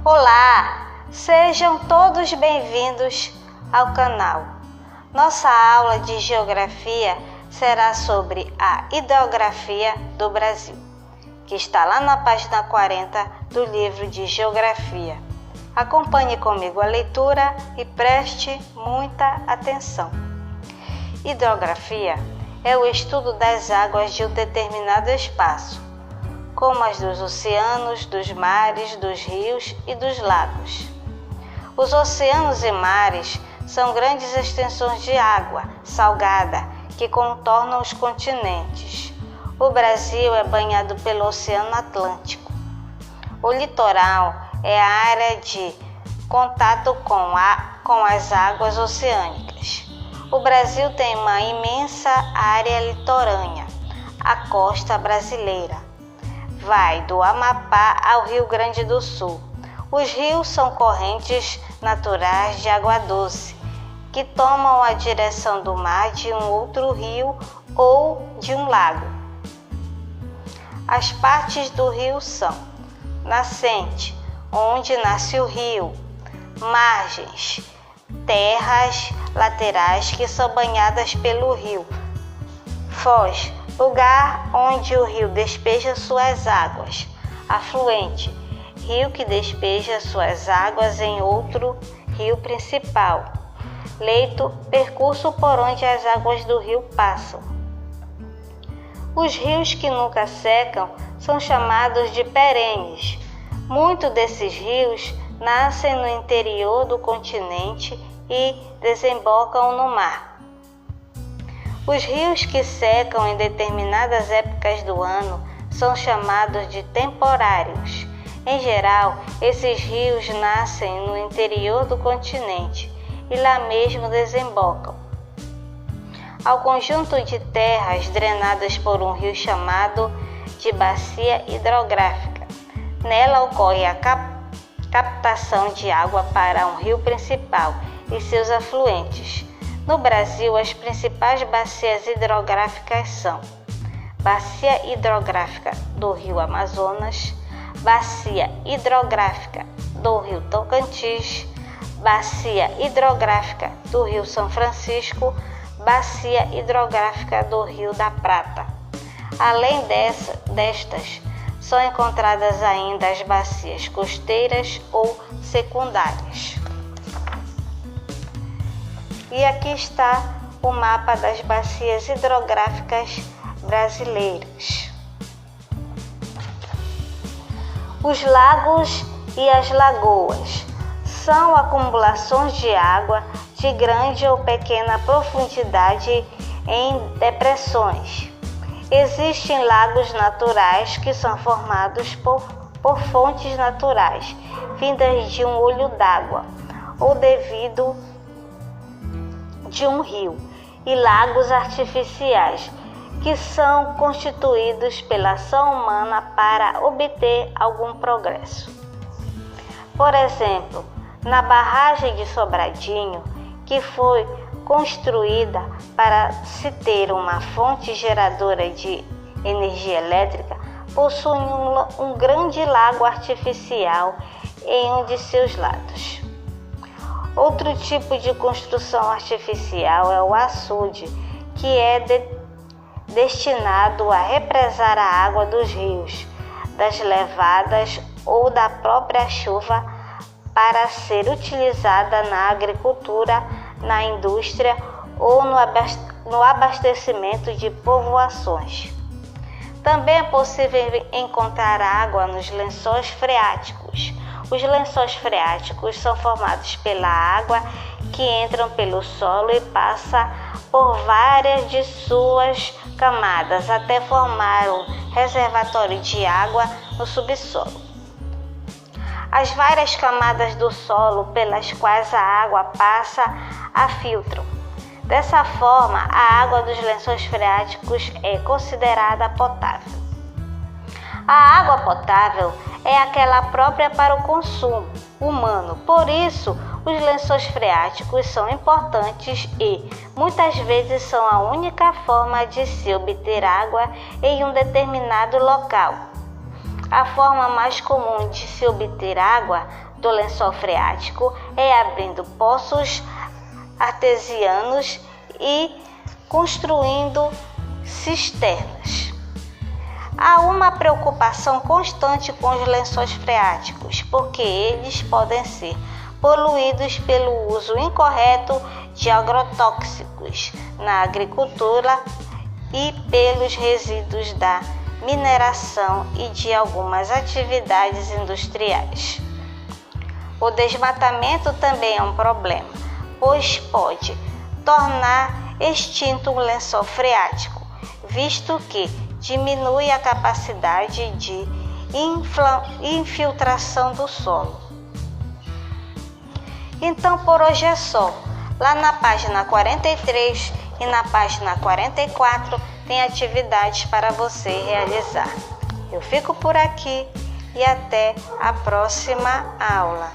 Olá, sejam todos bem-vindos ao canal. Nossa aula de Geografia será sobre a hidrografia do Brasil, que está lá na página 40 do livro de Geografia. Acompanhe comigo a leitura e preste muita atenção. Hidrografia é o estudo das águas de um determinado espaço, como as dos oceanos, dos mares, dos rios e dos lagos. Os oceanos e mares são grandes extensões de água salgada que contornam os continentes. O Brasil é banhado pelo Oceano Atlântico. O litoral é a área de contato com as águas oceânicas. O Brasil tem uma imensa área litorânea, a costa brasileira. Vai do Amapá ao Rio Grande do Sul. Os rios são correntes naturais de água doce, que tomam a direção do mar de um outro rio ou de um lago. As partes do rio são: nascente, onde nasce o rio; margens, terras laterais que são banhadas pelo rio; foz, lugar onde o rio despeja suas águas; afluente, rio que despeja suas águas em outro rio principal; leito, percurso por onde as águas do rio passam. Os rios que nunca secam são chamados de perenes. Muitos desses rios nascem no interior do continente e desembocam no mar. Os rios que secam em determinadas épocas do ano são chamados de temporários. Em geral, esses rios nascem no interior do continente e lá mesmo desembocam. Ao conjunto de terras drenadas por um rio chamado de bacia hidrográfica. Nela ocorre a captação de água para um rio principal e seus afluentes. No Brasil, as principais bacias hidrográficas são: Bacia Hidrográfica do Rio Amazonas, Bacia Hidrográfica do Rio Tocantins, Bacia Hidrográfica do Rio São Francisco, Bacia Hidrográfica do Rio da Prata. Além destas, são encontradas ainda as bacias costeiras ou secundárias. E aqui está o mapa das bacias hidrográficas brasileiras. Os lagos e as lagoas são acumulações de água de grande ou pequena profundidade em depressões. Existem lagos naturais que são formados por fontes naturais, vindas de um olho d'água ou devido de um rio, e lagos artificiais, que são constituídos pela ação humana para obter algum progresso. Por exemplo, na barragem de Sobradinho, que foi construída para se ter uma fonte geradora de energia elétrica, possui um grande lago artificial em um de seus lados. Outro tipo de construção artificial é o açude, que é destinado a represar a água dos rios, das levadas ou da própria chuva para ser utilizada na agricultura, na indústria ou no abastecimento de povoações. Também é possível encontrar água nos lençóis freáticos. Os lençóis freáticos são formados pela água que entra pelo solo e passa por várias de suas camadas até formar um reservatório de água no subsolo. As várias camadas do solo pelas quais a água passa a filtram. Dessa forma, a água dos lençóis freáticos é considerada potável. A água potável é aquela própria para o consumo humano. Por isso, os lençóis freáticos são importantes e, muitas vezes, são a única forma de se obter água em um determinado local. A forma mais comum de se obter água do lençol freático é abrindo poços artesianos e construindo cisternas. Há uma preocupação constante com os lençóis freáticos, porque eles podem ser poluídos pelo uso incorreto de agrotóxicos na agricultura e pelos resíduos da mineração e de algumas atividades industriais. O desmatamento também é um problema, pois pode tornar extinto um lençol freático, visto que diminui a capacidade de infiltração do solo. Então, por hoje é só. Lá na página 43 e na página 44 tem atividades para você realizar. Eu fico por aqui e até a próxima aula.